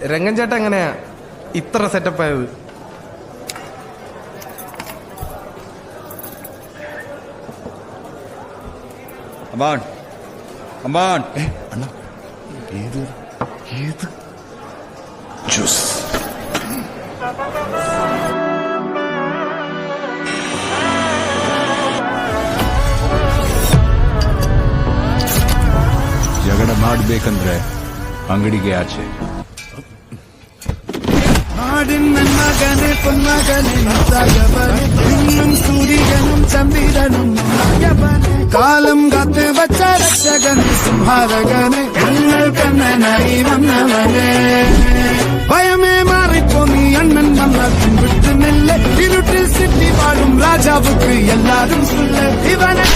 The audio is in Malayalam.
രംഗൻ ചേട്ടൻ എങ്ങനെയാ ഇത്ര സെറ്റപ്പ് ആയത്? ಜಗಳ ಮಾಡ್ಬೇಕಂದ್ರೆ ಅಂಗಡಿಗೆ ಆಚೆ. മകനെ പൊന്മകനെ ഇന്നും സൂര്യനും ചന്ദ്രനും കാലം കാത്ത് വച്ച രക്ഷകന് സംഹാരകന് ഞങ്ങൾ കണ്ണനായി വന്നവനെ ഭയമേ മാറിപ്പോ നീ അണ്ണൻ വന്ന വിട്ടു നെല്ല് ഇരുട്ടിൽ സിറ്റി വാഴും രാജാവുക്ക് എല്ലാരും ഇവനെ